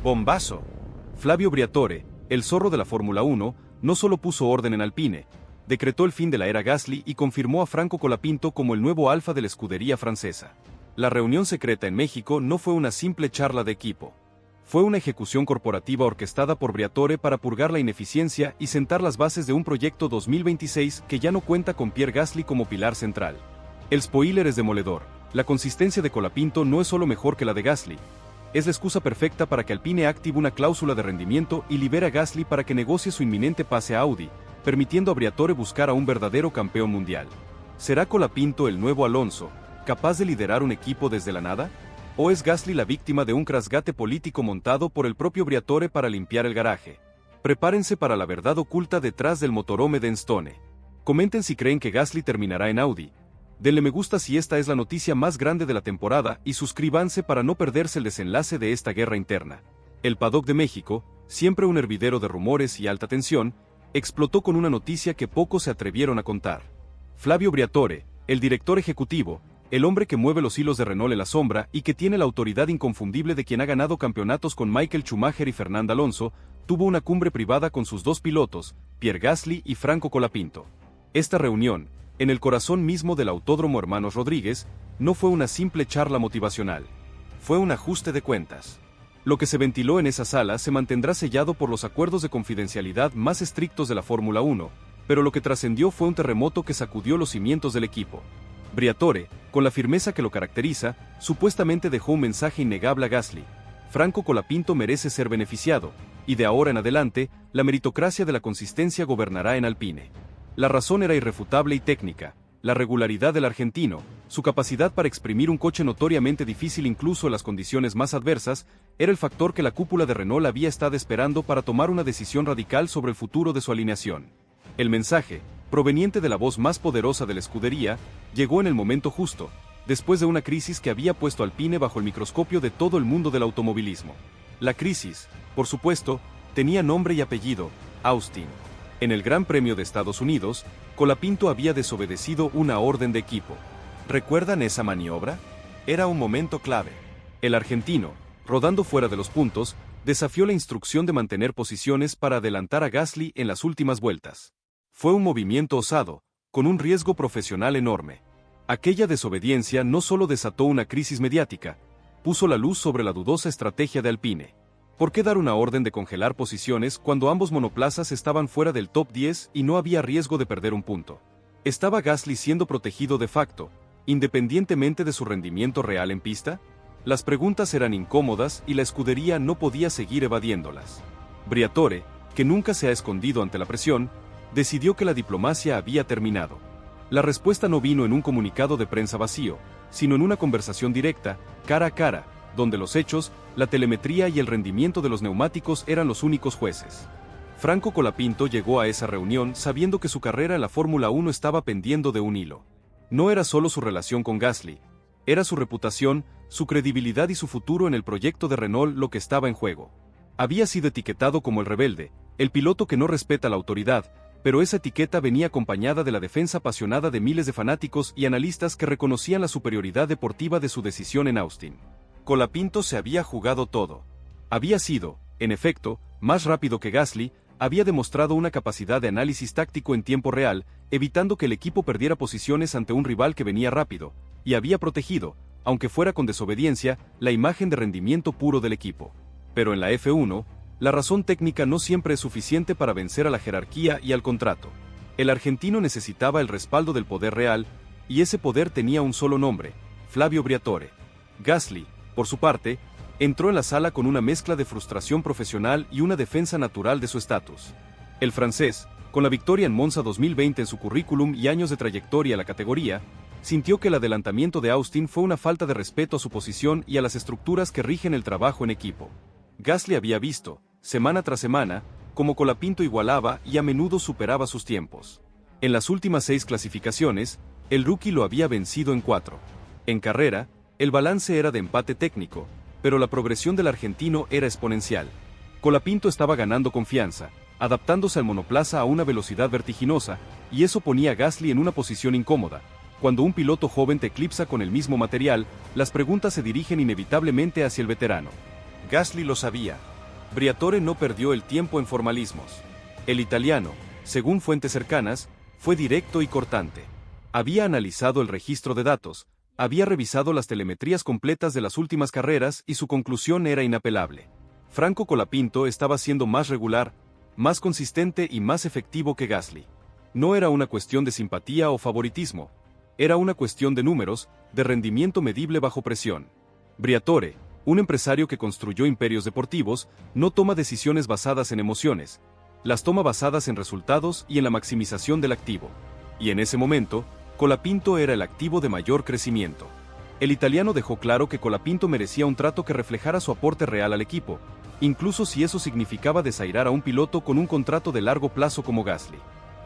Bombazo. Flavio Briatore, el zorro de la Fórmula 1, no solo puso orden en Alpine, decretó el fin de la era Gasly y confirmó a Franco Colapinto como el nuevo alfa de la escudería francesa. La reunión secreta en México no fue una simple charla de equipo. Fue una ejecución corporativa orquestada por Briatore para purgar la ineficiencia y sentar las bases de un proyecto 2026 que ya no cuenta con Pierre Gasly como pilar central. El spoiler es demoledor. La consistencia de Colapinto no es solo mejor que la de Gasly. Es la excusa perfecta para que Alpine active una cláusula de rendimiento y libere a Gasly para que negocie su inminente pase a Audi, permitiendo a Briatore buscar a un verdadero campeón mundial. ¿Será Colapinto el nuevo Alonso, capaz de liderar un equipo desde la nada? ¿O es Gasly la víctima de un rasgate político montado por el propio Briatore para limpiar el garaje? Prepárense para la verdad oculta detrás del motorhome de Enstone. Comenten si creen que Gasly terminará en Audi. Denle me gusta si esta es la noticia más grande de la temporada y suscríbanse para no perderse el desenlace de esta guerra interna. El Paddock de México, siempre un hervidero de rumores y alta tensión, explotó con una noticia que pocos se atrevieron a contar. Flavio Briatore, el director ejecutivo, el hombre que mueve los hilos de Renault en la sombra y que tiene la autoridad inconfundible de quien ha ganado campeonatos con Michael Schumacher y Fernando Alonso, tuvo una cumbre privada con sus dos pilotos, Pierre Gasly y Franco Colapinto. Esta reunión, en el corazón mismo del Autódromo Hermanos Rodríguez, no fue una simple charla motivacional. Fue un ajuste de cuentas. Lo que se ventiló en esa sala se mantendrá sellado por los acuerdos de confidencialidad más estrictos de la Fórmula 1, pero lo que trascendió fue un terremoto que sacudió los cimientos del equipo. Briatore, con la firmeza que lo caracteriza, supuestamente dejó un mensaje innegable a Gasly. Franco Colapinto merece ser beneficiado, y de ahora en adelante, la meritocracia de la consistencia gobernará en Alpine. La razón era irrefutable y técnica: la regularidad del argentino, su capacidad para exprimir un coche notoriamente difícil incluso en las condiciones más adversas, era el factor que la cúpula de Renault había estado esperando para tomar una decisión radical sobre el futuro de su alineación. El mensaje, proveniente de la voz más poderosa de la escudería, llegó en el momento justo, después de una crisis que había puesto a Alpine bajo el microscopio de todo el mundo del automovilismo. La crisis, por supuesto, tenía nombre y apellido: Austin. En el Gran Premio de Estados Unidos, Colapinto había desobedecido una orden de equipo. ¿Recuerdan esa maniobra? Era un momento clave. El argentino, rodando fuera de los puntos, desafió la instrucción de mantener posiciones para adelantar a Gasly en las últimas vueltas. Fue un movimiento osado, con un riesgo profesional enorme. Aquella desobediencia no solo desató una crisis mediática, puso la luz sobre la dudosa estrategia de Alpine. ¿Por qué dar una orden de congelar posiciones cuando ambos monoplazas estaban fuera del top 10 y no había riesgo de perder un punto? ¿Estaba Gasly siendo protegido de facto, independientemente de su rendimiento real en pista? Las preguntas eran incómodas y la escudería no podía seguir evadiéndolas. Briatore, que nunca se ha escondido ante la presión, decidió que la diplomacia había terminado. La respuesta no vino en un comunicado de prensa vacío, sino en una conversación directa, cara a cara, donde los hechos, la telemetría y el rendimiento de los neumáticos eran los únicos jueces. Franco Colapinto llegó a esa reunión sabiendo que su carrera en la Fórmula 1 estaba pendiendo de un hilo. No era solo su relación con Gasly, era su reputación, su credibilidad y su futuro en el proyecto de Renault lo que estaba en juego. Había sido etiquetado como el rebelde, el piloto que no respeta la autoridad, pero esa etiqueta venía acompañada de la defensa apasionada de miles de fanáticos y analistas que reconocían la superioridad deportiva de su decisión en Austin. Colapinto se había jugado todo. Había sido, en efecto, más rápido que Gasly, había demostrado una capacidad de análisis táctico en tiempo real, evitando que el equipo perdiera posiciones ante un rival que venía rápido, y había protegido, aunque fuera con desobediencia, la imagen de rendimiento puro del equipo. Pero en la F1, la razón técnica no siempre es suficiente para vencer a la jerarquía y al contrato. El argentino necesitaba el respaldo del poder real, y ese poder tenía un solo nombre: Flavio Briatore. Gasly, por su parte, entró en la sala con una mezcla de frustración profesional y una defensa natural de su estatus. El francés, con la victoria en Monza 2020 en su currículum y años de trayectoria en la categoría, sintió que el adelantamiento de Austin fue una falta de respeto a su posición y a las estructuras que rigen el trabajo en equipo. Gasly había visto, semana tras semana, cómo Colapinto igualaba y a menudo superaba sus tiempos. En las últimas 6 clasificaciones, el rookie lo había vencido en 4. En carrera, el balance era de empate técnico, pero la progresión del argentino era exponencial. Colapinto estaba ganando confianza, adaptándose al monoplaza a una velocidad vertiginosa, y eso ponía a Gasly en una posición incómoda. Cuando un piloto joven te eclipsa con el mismo material, las preguntas se dirigen inevitablemente hacia el veterano. Gasly lo sabía. Briatore no perdió el tiempo en formalismos. El italiano, según fuentes cercanas, fue directo y cortante. Había analizado el registro de datos, había revisado las telemetrías completas de las últimas carreras y su conclusión era inapelable. Franco Colapinto estaba siendo más regular, más consistente y más efectivo que Gasly. No era una cuestión de simpatía o favoritismo, era una cuestión de números, de rendimiento medible bajo presión. Briatore, un empresario que construyó imperios deportivos, no toma decisiones basadas en emociones, las toma basadas en resultados y en la maximización del activo. Y en ese momento, Colapinto era el activo de mayor crecimiento. El italiano dejó claro que Colapinto merecía un trato que reflejara su aporte real al equipo, incluso si eso significaba desairar a un piloto con un contrato de largo plazo como Gasly.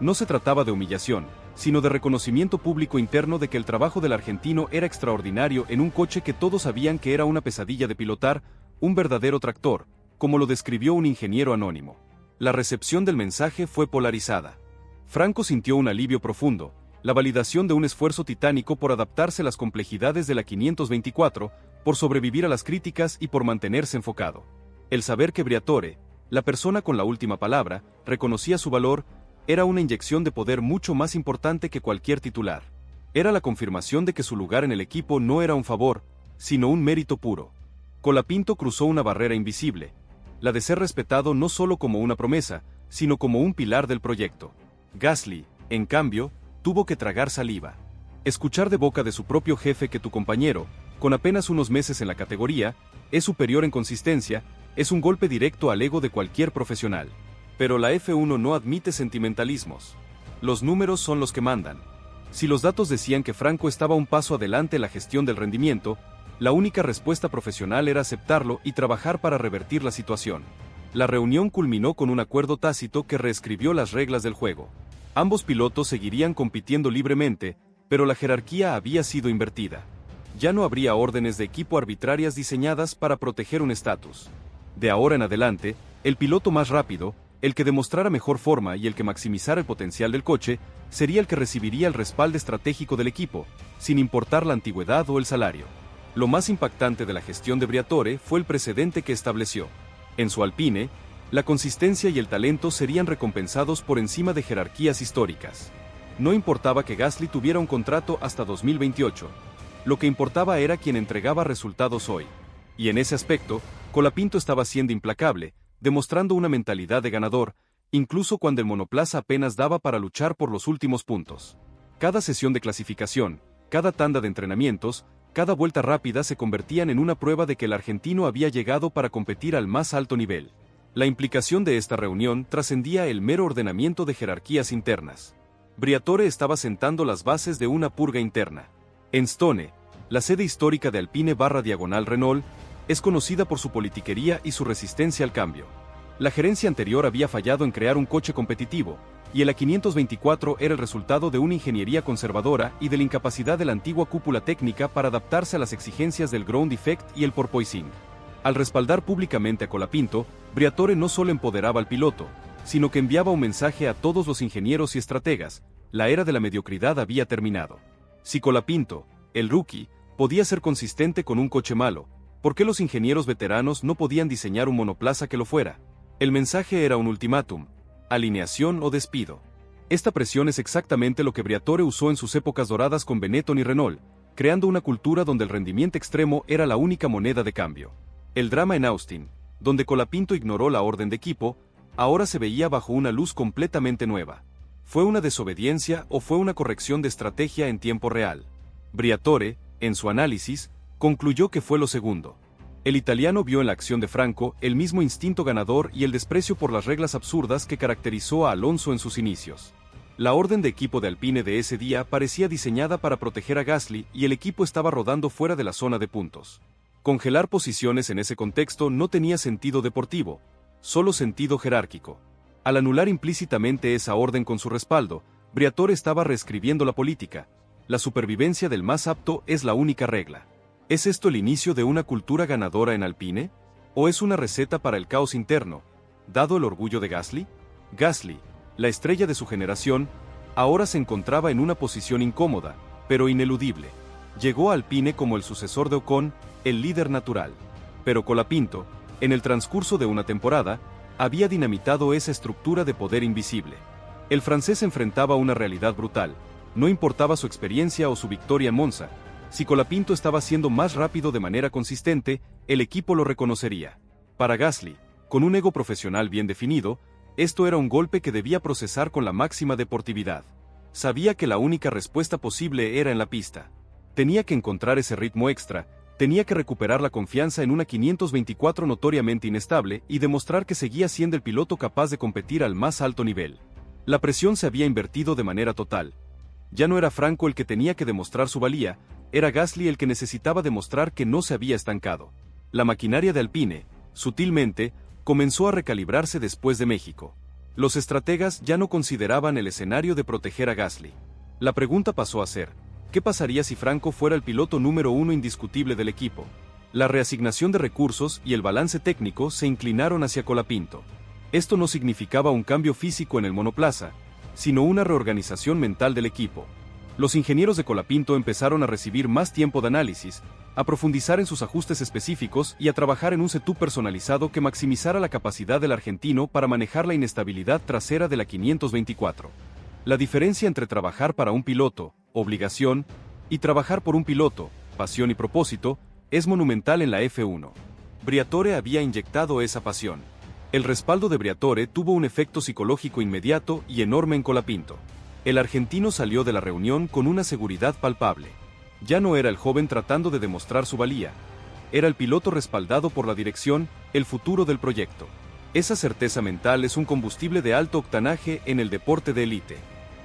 No se trataba de humillación, sino de reconocimiento público interno de que el trabajo del argentino era extraordinario en un coche que todos sabían que era una pesadilla de pilotar, un verdadero tractor, como lo describió un ingeniero anónimo. La recepción del mensaje fue polarizada. Franco sintió un alivio profundo, la validación de un esfuerzo titánico por adaptarse a las complejidades de la 524, por sobrevivir a las críticas y por mantenerse enfocado. El saber que Briatore, la persona con la última palabra, reconocía su valor, era una inyección de poder mucho más importante que cualquier titular. Era la confirmación de que su lugar en el equipo no era un favor, sino un mérito puro. Colapinto cruzó una barrera invisible, la de ser respetado no solo como una promesa, sino como un pilar del proyecto. Gasly, en cambio, tuvo que tragar saliva. Escuchar de boca de su propio jefe que tu compañero, con apenas unos meses en la categoría, es superior en consistencia, es un golpe directo al ego de cualquier profesional. Pero la F1 no admite sentimentalismos. Los números son los que mandan. Si los datos decían que Franco estaba un paso adelante en la gestión del rendimiento, la única respuesta profesional era aceptarlo y trabajar para revertir la situación. La reunión culminó con un acuerdo tácito que reescribió las reglas del juego. Ambos pilotos seguirían compitiendo libremente, pero la jerarquía había sido invertida. Ya no habría órdenes de equipo arbitrarias diseñadas para proteger un estatus. De ahora en adelante, el piloto más rápido, el que demostrara mejor forma y el que maximizara el potencial del coche, sería el que recibiría el respaldo estratégico del equipo, sin importar la antigüedad o el salario. Lo más impactante de la gestión de Briatore fue el precedente que estableció. En su Alpine, la consistencia y el talento serían recompensados por encima de jerarquías históricas. No importaba que Gasly tuviera un contrato hasta 2028. Lo que importaba era quien entregaba resultados hoy. Y en ese aspecto, Colapinto estaba siendo implacable, demostrando una mentalidad de ganador, incluso cuando el monoplaza apenas daba para luchar por los últimos puntos. Cada sesión de clasificación, cada tanda de entrenamientos, cada vuelta rápida se convertían en una prueba de que el argentino había llegado para competir al más alto nivel. La implicación de esta reunión trascendía el mero ordenamiento de jerarquías internas. Briatore estaba sentando las bases de una purga interna. En Stone, la sede histórica de Alpine/Renault, es conocida por su politiquería y su resistencia al cambio. La gerencia anterior había fallado en crear un coche competitivo, y el A524 era el resultado de una ingeniería conservadora y de la incapacidad de la antigua cúpula técnica para adaptarse a las exigencias del ground effect y el porpoising. Al respaldar públicamente a Colapinto, Briatore no solo empoderaba al piloto, sino que enviaba un mensaje a todos los ingenieros y estrategas: la era de la mediocridad había terminado. Si Colapinto, el rookie, podía ser consistente con un coche malo, ¿por qué los ingenieros veteranos no podían diseñar un monoplaza que lo fuera? El mensaje era un ultimátum: alineación o despido. Esta presión es exactamente lo que Briatore usó en sus épocas doradas con Benetton y Renault, creando una cultura donde el rendimiento extremo era la única moneda de cambio. El drama en Austin, donde Colapinto ignoró la orden de equipo, ahora se veía bajo una luz completamente nueva. ¿Fue una desobediencia o fue una corrección de estrategia en tiempo real? Briatore, en su análisis, concluyó que fue lo segundo. El italiano vio en la acción de Franco el mismo instinto ganador y el desprecio por las reglas absurdas que caracterizó a Alonso en sus inicios. La orden de equipo de Alpine de ese día parecía diseñada para proteger a Gasly y el equipo estaba rodando fuera de la zona de puntos. Congelar posiciones en ese contexto no tenía sentido deportivo, solo sentido jerárquico. Al anular implícitamente esa orden con su respaldo, Briatore estaba reescribiendo la política. La supervivencia del más apto es la única regla. ¿Es esto el inicio de una cultura ganadora en Alpine? ¿O es una receta para el caos interno, dado el orgullo de Gasly? Gasly, la estrella de su generación, ahora se encontraba en una posición incómoda, pero ineludible. Llegó a Alpine como el sucesor de Ocon, el líder natural. Pero Colapinto, En el transcurso de una temporada, había dinamitado esa estructura de poder invisible. El francés enfrentaba una realidad brutal. No importaba su experiencia o su victoria en Monza. Si Colapinto estaba siendo más rápido de manera consistente, el equipo lo reconocería. Para Gasly, con un ego profesional bien definido, esto era un golpe que debía procesar con la máxima deportividad. Sabía que la única respuesta posible era en la pista. Tenía que encontrar ese ritmo extra, tenía que recuperar la confianza en una 524 notoriamente inestable y demostrar que seguía siendo el piloto capaz de competir al más alto nivel. La presión se había invertido de manera total. Ya no era Franco el que tenía que demostrar su valía, era Gasly el que necesitaba demostrar que no se había estancado. La maquinaria de Alpine, sutilmente, comenzó a recalibrarse después de México. Los estrategas ya no consideraban el escenario de proteger a Gasly. La pregunta pasó a ser, ¿qué pasaría si Franco fuera el piloto número uno indiscutible del equipo? La reasignación de recursos y el balance técnico se inclinaron hacia Colapinto. Esto no significaba un cambio físico en el monoplaza, sino una reorganización mental del equipo. Los ingenieros de Colapinto empezaron a recibir más tiempo de análisis, a profundizar en sus ajustes específicos y a trabajar en un setup personalizado que maximizara la capacidad del argentino para manejar la inestabilidad trasera de la 524. La diferencia entre trabajar para un piloto, obligación, y trabajar por un piloto, pasión y propósito, es monumental en la F1. Briatore había inyectado esa pasión. El respaldo de Briatore tuvo un efecto psicológico inmediato y enorme en Colapinto. El argentino salió de la reunión con una seguridad palpable. Ya no era el joven tratando de demostrar su valía. Era el piloto respaldado por la dirección, el futuro del proyecto. Esa certeza mental es un combustible de alto octanaje en el deporte de élite.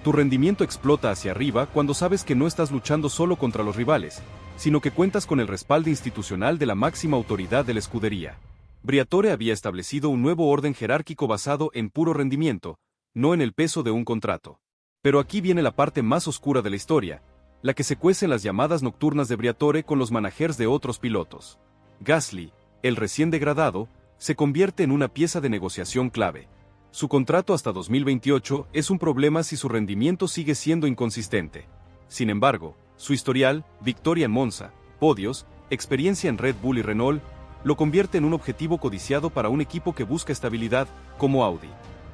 Tu rendimiento explota hacia arriba cuando sabes que no estás luchando solo contra los rivales, sino que cuentas con el respaldo institucional de la máxima autoridad de la escudería. Briatore había establecido un nuevo orden jerárquico basado en puro rendimiento, no en el peso de un contrato. Pero aquí viene la parte más oscura de la historia, la que se cuece en las llamadas nocturnas de Briatore con los managers de otros pilotos. Gasly, el recién degradado, se convierte en una pieza de negociación clave. Su contrato hasta 2028 es un problema si su rendimiento sigue siendo inconsistente. Sin embargo, su historial, victoria en Monza, podios, experiencia en Red Bull y Renault, lo convierte en un objetivo codiciado para un equipo que busca estabilidad, como Audi.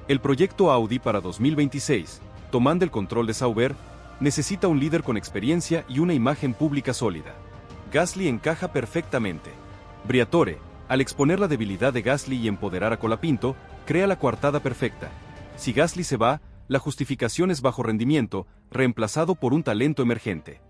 El proyecto Audi para 2026, tomando el control de Sauber, necesita un líder con experiencia y una imagen pública sólida. Gasly encaja perfectamente. Briatore, al exponer la debilidad de Gasly y empoderar a Colapinto, crea la coartada perfecta. Si Gasly se va, la justificación es bajo rendimiento, reemplazado por un talento emergente.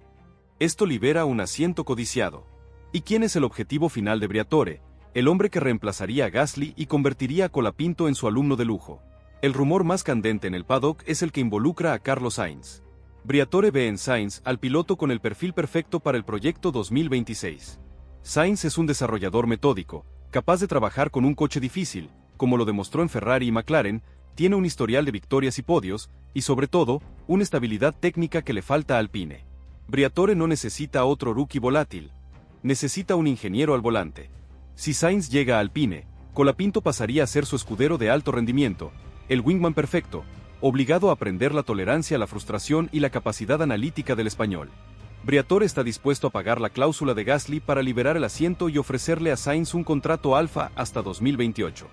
Esto libera un asiento codiciado. ¿Y quién es el objetivo final de Briatore? El hombre que reemplazaría a Gasly y convertiría a Colapinto en su alumno de lujo. El rumor más candente en el paddock es el que involucra a Carlos Sainz. Briatore ve en Sainz al piloto con el perfil perfecto para el proyecto 2026. Sainz es un desarrollador metódico, capaz de trabajar con un coche difícil, como lo demostró en Ferrari y McLaren, tiene un historial de victorias y podios, y sobre todo, una estabilidad técnica que le falta a Alpine. Briatore no necesita otro rookie volátil. Necesita un ingeniero al volante. Si Sainz llega a Alpine, Colapinto pasaría a ser su escudero de alto rendimiento, el wingman perfecto, obligado a aprender la tolerancia a la frustración y la capacidad analítica del español. Briatore está dispuesto a pagar la cláusula de Gasly para liberar el asiento y ofrecerle a Sainz un contrato alfa hasta 2028.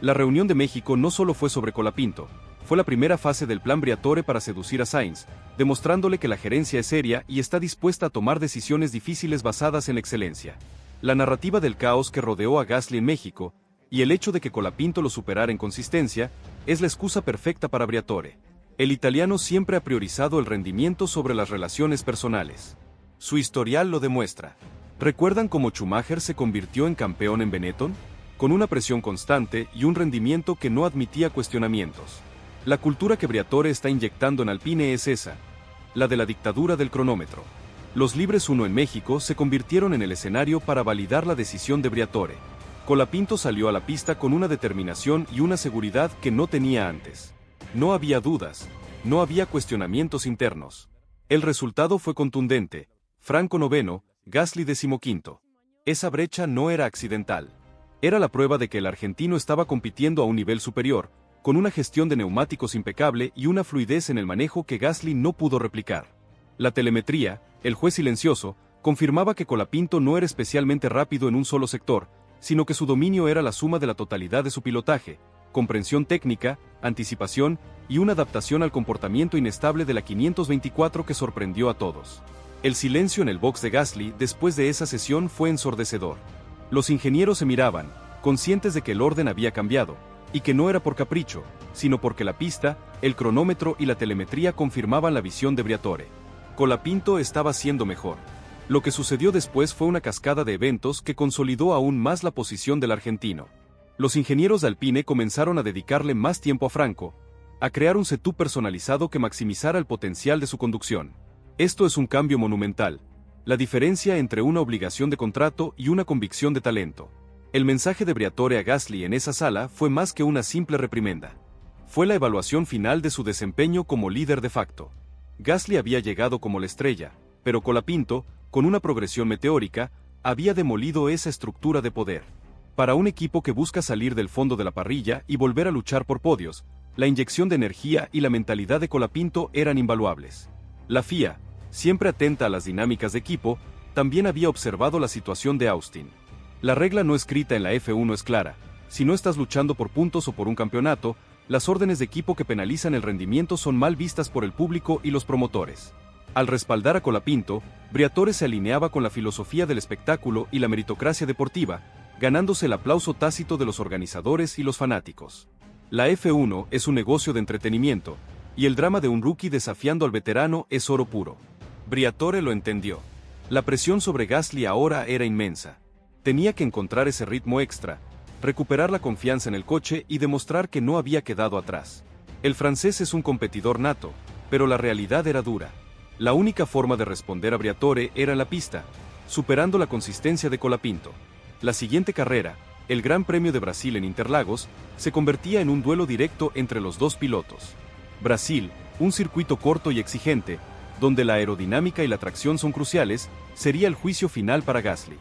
La reunión de México no solo fue sobre Colapinto, fue la primera fase del plan Briatore para seducir a Sainz, demostrándole que la gerencia es seria y está dispuesta a tomar decisiones difíciles basadas en la excelencia. La narrativa del caos que rodeó a Gasly en México, y el hecho de que Colapinto lo superara en consistencia, es la excusa perfecta para Briatore. El italiano siempre ha priorizado el rendimiento sobre las relaciones personales. Su historial lo demuestra. ¿Recuerdan cómo Schumacher se convirtió en campeón en Benetton? Con una presión constante y un rendimiento que no admitía cuestionamientos. La cultura que Briatore está inyectando en Alpine es esa, la de la dictadura del cronómetro. Los libres 1 en México se convirtieron en el escenario para validar la decisión de Briatore. Colapinto salió a la pista con una determinación y una seguridad que no tenía antes. No había dudas, no había cuestionamientos internos. El resultado fue contundente: Franco noveno, Gasly 15º. Esa brecha no era accidental. Era la prueba de que el argentino estaba compitiendo a un nivel superior, con una gestión de neumáticos impecable y una fluidez en el manejo que Gasly no pudo replicar. La telemetría, el juez silencioso, confirmaba que Colapinto no era especialmente rápido en un solo sector, sino que su dominio era la suma de la totalidad de su pilotaje, comprensión técnica, anticipación y una adaptación al comportamiento inestable de la 524 que sorprendió a todos. El silencio en el box de Gasly después de esa sesión fue ensordecedor. Los ingenieros se miraban, conscientes de que el orden había cambiado, y que no era por capricho, sino porque la pista, el cronómetro y la telemetría confirmaban la visión de Briatore. Colapinto estaba siendo mejor. Lo que sucedió después fue una cascada de eventos que consolidó aún más la posición del argentino. Los ingenieros de Alpine comenzaron a dedicarle más tiempo a Franco, a crear un setup personalizado que maximizara el potencial de su conducción. Esto es un cambio monumental, la diferencia entre una obligación de contrato y una convicción de talento. El mensaje de Briatore a Gasly en esa sala fue más que una simple reprimenda. Fue la evaluación final de su desempeño como líder de facto. Gasly había llegado como la estrella, pero Colapinto, con una progresión meteórica, había demolido esa estructura de poder. Para un equipo que busca salir del fondo de la parrilla y volver a luchar por podios, la inyección de energía y la mentalidad de Colapinto eran invaluables. La FIA, siempre atenta a las dinámicas de equipo, también había observado la situación de Austin. La regla no escrita en la F1 es clara: si no estás luchando por puntos o por un campeonato, las órdenes de equipo que penalizan el rendimiento son mal vistas por el público y los promotores. Al respaldar a Colapinto, Briatore se alineaba con la filosofía del espectáculo y la meritocracia deportiva, ganándose el aplauso tácito de los organizadores y los fanáticos. La F1 es un negocio de entretenimiento, y el drama de un rookie desafiando al veterano es oro puro. Briatore lo entendió. La presión sobre Gasly ahora era inmensa. Tenía que encontrar ese ritmo extra, recuperar la confianza en el coche y demostrar que no había quedado atrás. El francés es un competidor nato, pero la realidad era dura. La única forma de responder a Briatore era en la pista, superando la consistencia de Colapinto. La siguiente carrera, el Gran Premio de Brasil en Interlagos, se convertía en un duelo directo entre los dos pilotos. Brasil, un circuito corto y exigente, donde la aerodinámica y la tracción son cruciales, sería el juicio final para Gasly.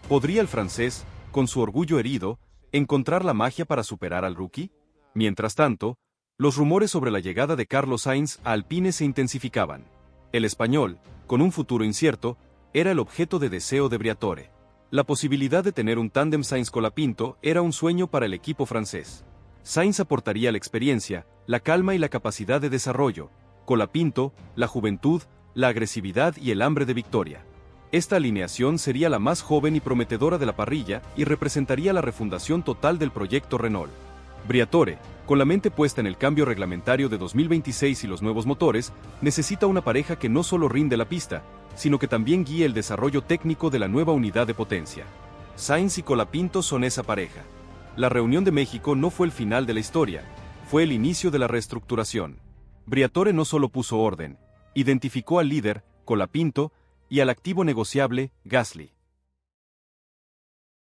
¿Podría el francés, con su orgullo herido, encontrar la magia para superar al rookie? Mientras tanto, los rumores sobre la llegada de Carlos Sainz a Alpine se intensificaban. El español, con un futuro incierto, era el objeto de deseo de Briatore. La posibilidad de tener un tándem Sainz-Colapinto era un sueño para el equipo francés. Sainz aportaría la experiencia, la calma y la capacidad de desarrollo; Colapinto, la juventud, la agresividad y el hambre de victoria. Esta alineación sería la más joven y prometedora de la parrilla y representaría la refundación total del proyecto Renault. Briatore, con la mente puesta en el cambio reglamentario de 2026 y los nuevos motores, necesita una pareja que no solo rinde la pista, sino que también guíe el desarrollo técnico de la nueva unidad de potencia. Sainz y Colapinto son esa pareja. La reunión de México no fue el final de la historia, fue el inicio de la reestructuración. Briatore no solo puso orden, identificó al líder, Colapinto, y al activo negociable, Gasly.